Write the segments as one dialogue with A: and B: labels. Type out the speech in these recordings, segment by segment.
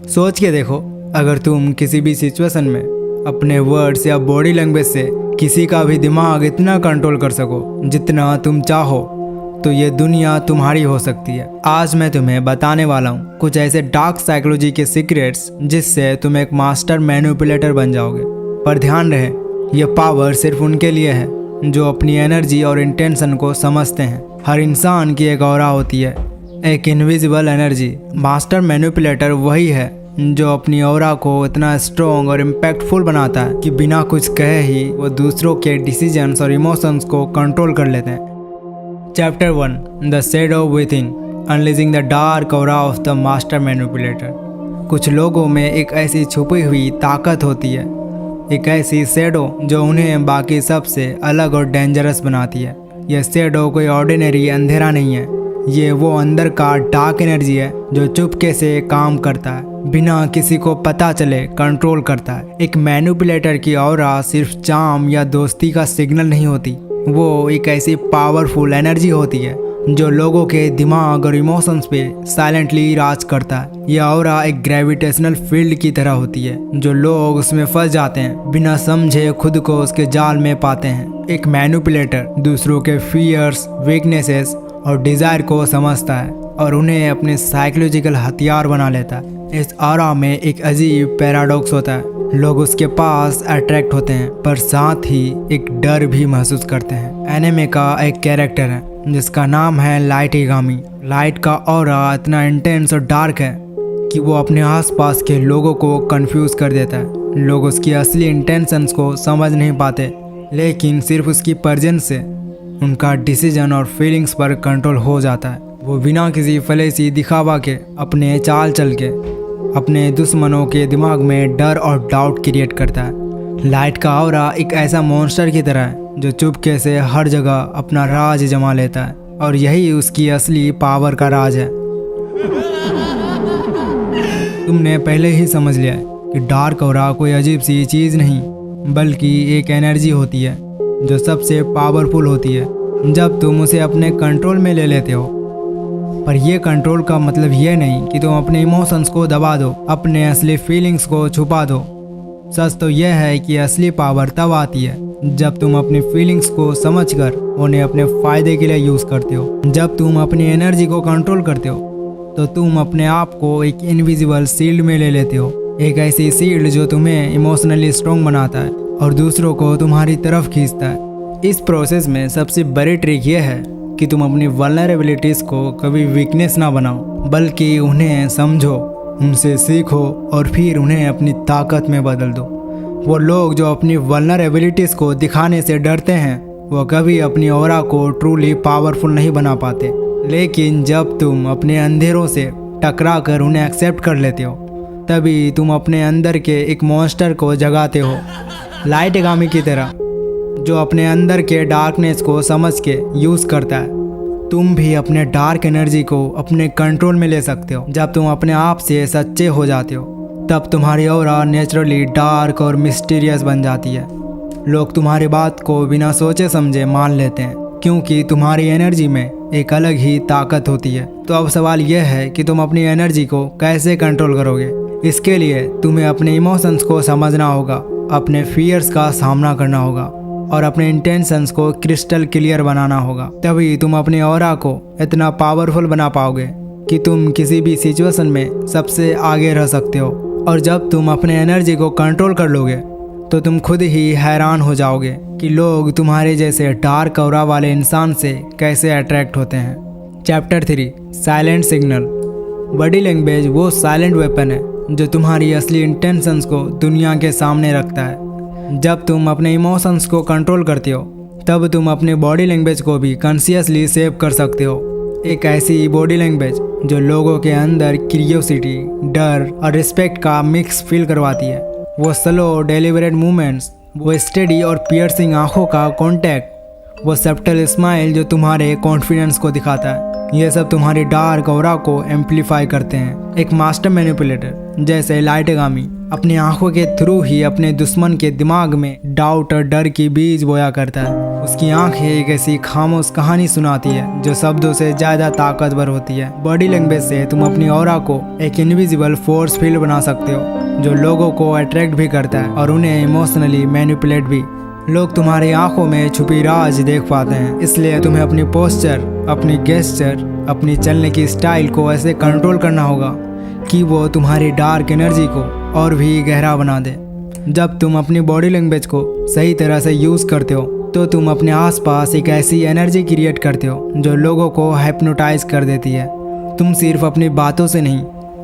A: सोच के देखो, अगर तुम किसी भी सिचुएशन में अपने वर्ड्स या बॉडी लैंग्वेज से किसी का भी दिमाग इतना कंट्रोल कर सको जितना तुम चाहो, तो ये दुनिया तुम्हारी हो सकती है। आज मैं तुम्हें बताने वाला हूँ कुछ ऐसे डार्क साइकोलॉजी के सीक्रेट्स जिससे तुम एक मास्टर मैनिपुलेटर बन जाओगे। पर ध्यान रहे, ये पावर सिर्फ उनके लिए है जो अपनी एनर्जी और इंटेंशन को समझते हैं। हर इंसान की एक ऑरा होती है, एक इनविजिबल एनर्जी। मास्टर मैनिपुलेटर वही है जो अपनी ऑरा को इतना स्ट्रॉन्ग और इम्पैक्टफुल बनाता है कि बिना कुछ कहे ही वो दूसरों के डिसीजंस और इमोशंस को कंट्रोल कर लेते हैं। Chapter 1, the shadow within, unleashing the dark aura of the master manipulator. कुछ लोगों में एक ऐसी छुपी हुई ताकत होती है, एक ऐसी शैडो जो उन्हें बाकी सबसे अलग और डेंजरस बनाती है। यह शैडो कोई ऑर्डिनरी अंधेरा नहीं है, ये वो अंदर का डार्क एनर्जी है जो चुपके से काम करता है, बिना किसी को पता चले कंट्रोल करता है। एक मैनिपुलेटर की ऑरा सिर्फ चार्म या दोस्ती का सिग्नल नहीं होती, वो एक ऐसी पावरफुल एनर्जी होती है जो लोगों के दिमाग और इमोशंस पे साइलेंटली राज करता है। यह ऑरा एक ग्रेविटेशनल फील्ड की तरह होती है जो लोग उसमें फंस जाते हैं, बिना समझे खुद को उसके जाल में पाते हैं। एक मैनिपुलेटर दूसरों के फियर्स, वीकनेसेस और डिज़ायर को समझता है और उन्हें अपने साइकोलॉजिकल हथियार बना लेता है। इस ऑरा में एक अजीब पैराडॉक्स होता है, लोग उसके पास अट्रैक्ट होते हैं पर साथ ही एक डर भी महसूस करते हैं। एनिमे का एक कैरेक्टर है जिसका नाम है लाइट यागामी। लाइट का ऑरा इतना इंटेंस और डार्क है कि वो अपने आसपास के लोगों को कंफ्यूज कर देता है। लोग उसकी असली इंटेंशंस को समझ नहीं पाते, लेकिन सिर्फ उसकी प्रेजेंस से उनका डिसीजन और फीलिंग्स पर कंट्रोल हो जाता है। वो बिना किसी फलेसी दिखावा के अपने चाल चल के अपने दुश्मनों के दिमाग में डर और डाउट क्रिएट करता है। लाइट का ऑरा एक ऐसा मॉन्स्टर की तरह है जो चुपके से हर जगह अपना राज जमा लेता है और यही उसकी असली पावर का राज है। तुमने पहले ही समझ लिया है कि डार्क ऑरा कोई अजीब सी चीज़ नहीं बल्कि एक एनर्जी होती है जो सबसे पावरफुल होती है जब तुम उसे अपने कंट्रोल में ले लेते हो। पर यह कंट्रोल का मतलब यह नहीं कि तुम अपने इमोशंस को दबा दो, अपने असली फीलिंग्स को छुपा दो। सच तो यह है कि असली पावर तब आती है जब तुम अपनी फीलिंग्स को समझकर उन्हें अपने फ़ायदे के लिए यूज़ करते हो। जब तुम अपनी एनर्जी को कंट्रोल करते हो तो तुम अपने आप को एक इनविजिबल शील्ड में ले लेते हो, एक ऐसी शील्ड जो तुम्हें इमोशनली स्ट्रॉन्ग बनाता है और दूसरों को तुम्हारी तरफ खींचता है। इस प्रोसेस में सबसे बड़ी ट्रिक यह है कि तुम अपनी वल्नरेबिलिटीज़ को कभी वीकनेस ना बनाओ, बल्कि उन्हें समझो, उनसे सीखो और फिर उन्हें अपनी ताकत में बदल दो। वो लोग जो अपनी वल्नरेबिलिटीज़ को दिखाने से डरते हैं वो कभी अपनी ऑरा को ट्रूली पावरफुल नहीं बना पाते। लेकिन जब तुम अपने अंधेरों से टकरा कर उन्हें एक्सेप्ट कर लेते हो तभी तुम अपने अंदर के एक मॉन्स्टर को जगाते हो, लाइट यागामी की तरह, जो अपने अंदर के डार्कनेस को समझ के यूज़ करता है। तुम भी अपने डार्क एनर्जी को अपने कंट्रोल में ले सकते हो। जब तुम अपने आप से सच्चे हो जाते हो तब तुम्हारी ऑरा नेचुरली डार्क और मिस्टीरियस बन जाती है। लोग तुम्हारी बात को बिना सोचे समझे मान लेते हैं क्योंकि तुम्हारी एनर्जी में एक अलग ही ताकत होती है। तो अब सवाल यह है कि तुम अपनी एनर्जी को कैसे कंट्रोल करोगे। इसके लिए तुम्हें अपने इमोशंस को समझना होगा, अपने फियर्स का सामना करना होगा और अपने इंटेंशंस को क्रिस्टल क्लियर बनाना होगा। तभी तुम अपने ऑरा को इतना पावरफुल बना पाओगे कि तुम किसी भी सिचुएशन में सबसे आगे रह सकते हो। और जब तुम अपने एनर्जी को कंट्रोल कर लोगे तो तुम खुद ही हैरान हो जाओगे कि लोग तुम्हारे जैसे डार्क ऑरा वाले इंसान से कैसे अट्रैक्ट होते हैं। Chapter 3, silent signal. Body language वो साइलेंट वेपन है जो तुम्हारी असली इंटेंशंस को दुनिया के सामने रखता है। जब तुम अपने इमोशंस को कंट्रोल करते हो तब तुम अपने बॉडी लैंग्वेज को भी कॉन्शियसली सेव कर सकते हो। एक ऐसी बॉडी लैंग्वेज जो लोगों के अंदर क्यूरियोसिटी, डर और रिस्पेक्ट का मिक्स फील करवाती है। वो स्लो डेलिबरेट मूवमेंट्स, वो स्टेडी और पियर्सिंग आंखों का कांटेक्ट, वो सब्टल स्माइल जो तुम्हारे कॉन्फिडेंस को दिखाता है, ये सब तुम्हारी डार्क ऑरा को एम्पलीफाई करते हैं। एक मास्टर मैनिपुलेटर जैसे लाइट यागामी अपनी आंखों के थ्रू ही अपने दुश्मन के दिमाग में डाउट और डर की बीज बोया करता है। उसकी आंखें एक ऐसी खामोश कहानी सुनाती है जो शब्दों से ज़्यादा ताकतवर होती है। बॉडी लैंग्वेज से तुम अपनी ऑरा को एक इनविजिबल फोर्स फील्ड बना सकते हो जो लोगों को अट्रैक्ट भी करता है और उन्हें इमोशनली मैनिपुलेट भी। लोग तुम्हारी आंखों में छुपी राज देख पाते हैं, इसलिए तुम्हें अपनी पोस्चर, अपनी गेस्चर, अपनी चलने की स्टाइल को ऐसे कंट्रोल करना होगा कि वो तुम्हारी डार्क एनर्जी को और भी गहरा बना दे। जब तुम अपनी बॉडी लैंग्वेज को सही तरह से यूज़ करते हो तो तुम अपने आसपास एक ऐसी एनर्जी क्रिएट करते हो जो लोगों को हाइप्नोटाइज कर देती है। तुम सिर्फ अपनी बातों से नहीं,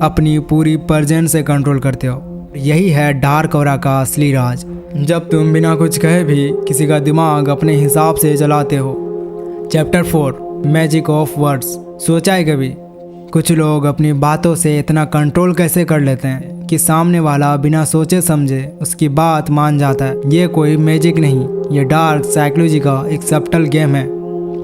A: अपनी पूरी प्रेजेंस से कंट्रोल करते हो। यही है डार्क ऑरा का असली राज। जब तुम बिना कुछ कहे भी किसी का दिमाग अपने हिसाब से चलाते हो। Chapter 4, magic of words. सोचा है कभी कुछ लोग अपनी बातों से इतना कंट्रोल कैसे कर लेते हैं कि सामने वाला बिना सोचे समझे उसकी बात मान जाता है। ये कोई मैजिक नहीं, ये डार्क साइकोलॉजी का एक सब्टल गेम है।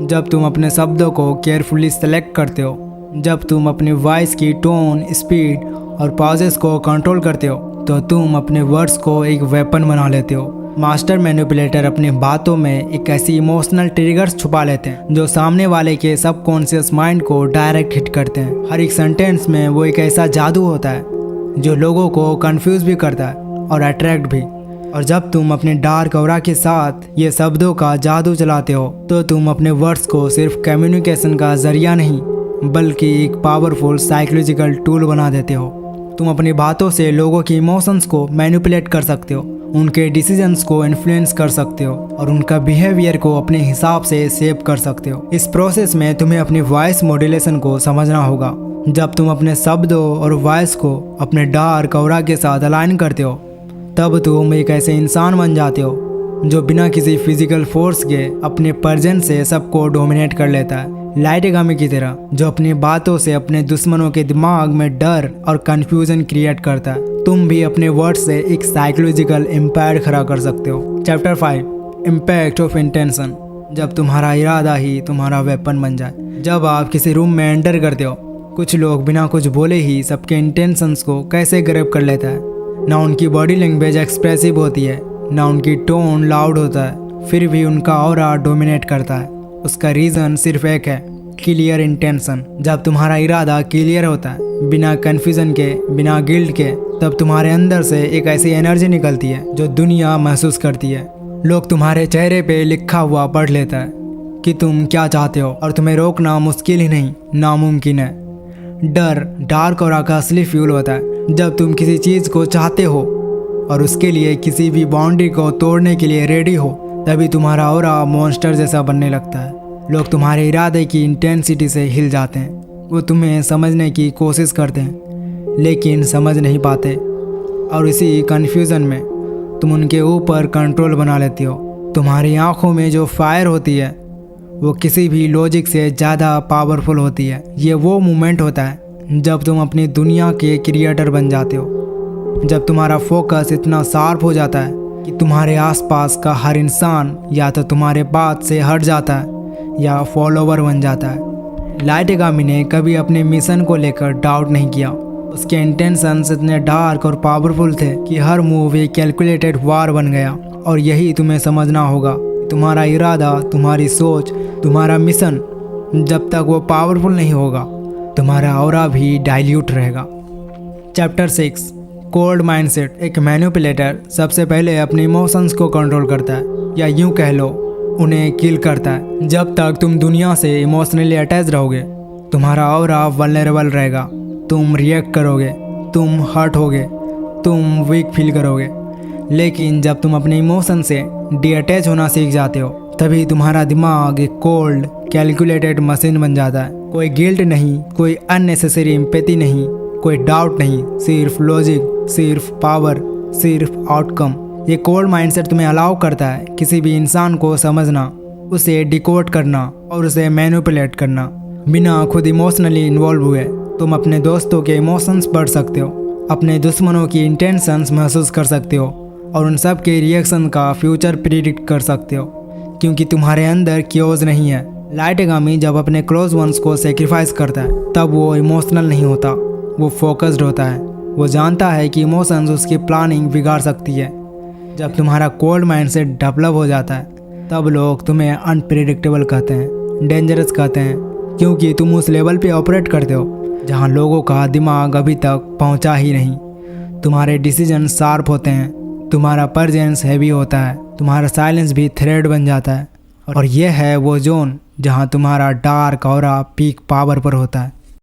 A: जब तुम अपने शब्दों को केयरफुली सेलेक्ट करते हो, जब तुम अपनी वॉइस की टोन, स्पीड और पॉजेस को कंट्रोल करते हो तो तुम अपने वर्ड्स को एक वेपन बना लेते हो। मास्टर मैनिपुलेटर अपनी बातों में एक ऐसी इमोशनल ट्रिगर्स छुपा लेते हैं जो सामने वाले के सबकॉन्शियस माइंड को डायरेक्ट हिट करते हैं। हर एक सेंटेंस में वो एक ऐसा जादू होता है जो लोगों को कंफ्यूज भी करता है और अट्रैक्ट भी। और जब तुम अपने डार्क ऑरा के साथ ये शब्दों का जादू चलाते हो तो तुम अपने वर्ड्स को सिर्फ कम्युनिकेशन का जरिया नहीं बल्कि एक पावरफुल साइकोलॉजिकल टूल बना देते हो। तुम अपनी बातों से लोगों की इमोशंस को मैनिपुलेट कर सकते हो, उनके डिसीजंस को इन्फ्लुएंस कर सकते हो और उनका बिहेवियर को अपने हिसाब से शेप कर सकते हो। इस प्रोसेस में तुम्हें अपनी वॉइस मॉड्यूलेशन को समझना होगा। जब तुम अपने शब्दों और वॉइस को अपने डार्क ऑरा के साथ अलाइन करते हो तब तुम एक ऐसे इंसान बन जाते हो जो बिना किसी फिजिकल फोर्स के अपने प्रेजेंस से सबको डोमिनेट कर लेता है। लाइट यगामी की तरह जो अपनी बातों से अपने दुश्मनों के दिमाग में डर और कंफ्यूजन क्रिएट करता है, तुम भी अपने वर्ड से एक साइकोलॉजिकल इम्पैक्ट खड़ा कर सकते हो। Chapter 5, impact of intention. जब तुम्हारा इरादा ही तुम्हारा वेपन बन जाए। जब आप किसी रूम में एंटर करते हो, कुछ लोग बिना कुछ बोले ही सबके इंटेंशंस को कैसे ग्रैब कर लेता है। ना उनकी बॉडी लैंग्वेज एक्सप्रेसिव होती है, ना उनकी टोन लाउड होता है, फिर भी उनका ऑरा डोमिनेट करता है। उसका रीज़न सिर्फ एक है, क्लियर इंटेंशन। जब तुम्हारा इरादा क्लियर होता है, बिना कन्फ्यूजन के, बिना गिल्ट के, तब तुम्हारे अंदर से एक ऐसी एनर्जी निकलती है जो दुनिया महसूस करती है। लोग तुम्हारे चेहरे पे लिखा हुआ पढ़ लेता है कि तुम क्या चाहते हो और तुम्हें रोकना मुश्किल ही नहीं, नामुमकिन है। डर डार्क ऑरा का असली फ्यूल होता है। जब तुम किसी चीज़ को चाहते हो और उसके लिए किसी भी बाउंड्री को तोड़ने के लिए रेडी हो, तभी तुम्हारा ऑरा मॉन्स्टर जैसा बनने लगता है। लोग तुम्हारे इरादे की इंटेंसिटी से हिल जाते हैं। वो तुम्हें समझने की कोशिश करते हैं लेकिन समझ नहीं पाते और इसी कन्फ्यूज़न में तुम उनके ऊपर कंट्रोल बना लेती हो। तुम्हारी आंखों में जो फायर होती है वो किसी भी लॉजिक से ज़्यादा पावरफुल होती है। ये वो मोमेंट होता है जब तुम अपनी दुनिया के क्रिएटर बन जाते हो, जब तुम्हारा फोकस इतना शार्प हो जाता है कि तुम्हारे आसपास का हर इंसान या तो तुम्हारे बात से हट जाता है या फॉलोवर बन जाता है। लाइट यगामी ने कभी अपने मिशन को लेकर डाउट नहीं किया। उसके इंटेंशंस इतने डार्क और पावरफुल थे कि हर मूव एक कैलकुलेटेड वार बन गया। और यही तुम्हें समझना होगा, तुम्हारा इरादा, तुम्हारी सोच, तुम्हारा मिशन जब तक वो पावरफुल नहीं होगा, तुम्हारा ऑरा भी डाइल्यूट रहेगा। Chapter 6, cold mindset. एक मैनिपुलेटर सबसे पहले अपने इमोशंस को कंट्रोल करता है, या यूं कह लो उन्हें किल करता है। जब तक तुम दुनिया से इमोशनली अटैच रहोगे, तुम्हारा ऑरा वल्नरेबल रहेगा। तुम रिएक्ट करोगे, तुम हर्ट होगे, तुम वीक फील करोगे। लेकिन जब तुम अपने इमोशन से डिअटैच होना सीख जाते हो, तभी तुम्हारा दिमाग एक कोल्ड कैलकुलेटेड मशीन बन जाता है। कोई गिल्ट नहीं, कोई अननेसेसरी एम्पैथी नहीं, कोई डाउट नहीं, सिर्फ लॉजिक, सिर्फ पावर, सिर्फ आउटकम। ये कोल्ड माइंडसेट तुम्हें अलाउ करता है किसी भी इंसान को समझना, उसे डिकोड करना और उसे मैनिपुलेट करना बिना खुद इमोशनली इन्वॉल्व हुए। तुम अपने दोस्तों के इमोशंस पढ़ सकते हो, अपने दुश्मनों की इंटेंशंस महसूस कर सकते हो और उन सब के रिएक्शन का फ्यूचर प्रिडिक्ट कर सकते हो, क्योंकि तुम्हारे अंदर क्योज नहीं है। लाइट यगामी जब अपने क्लोज वंस को सेक्रीफाइस करता है तब वो इमोशनल नहीं होता, वो फोकस्ड होता है। वो जानता है कि इमोशंस उसकी प्लानिंग बिगाड़ सकती है। जब तुम्हारा कोल्ड माइंडसेट डेवलप हो जाता है तब लोग तुम्हें अनप्रेडिक्टेबल कहते हैं, डेंजरस कहते हैं, क्योंकि तुम उस लेवल पे ऑपरेट करते हो जहाँ लोगों का दिमाग अभी तक पहुँचा ही नहीं। तुम्हारे डिसीजन शार्प होते हैं, तुम्हारा प्रेजेंस हैवी होता है, तुम्हारा साइलेंस भी थ्रेड बन जाता है। और यह है वो जोन जहाँ तुम्हारा डार्क ऑरा पीक पावर पर होता है।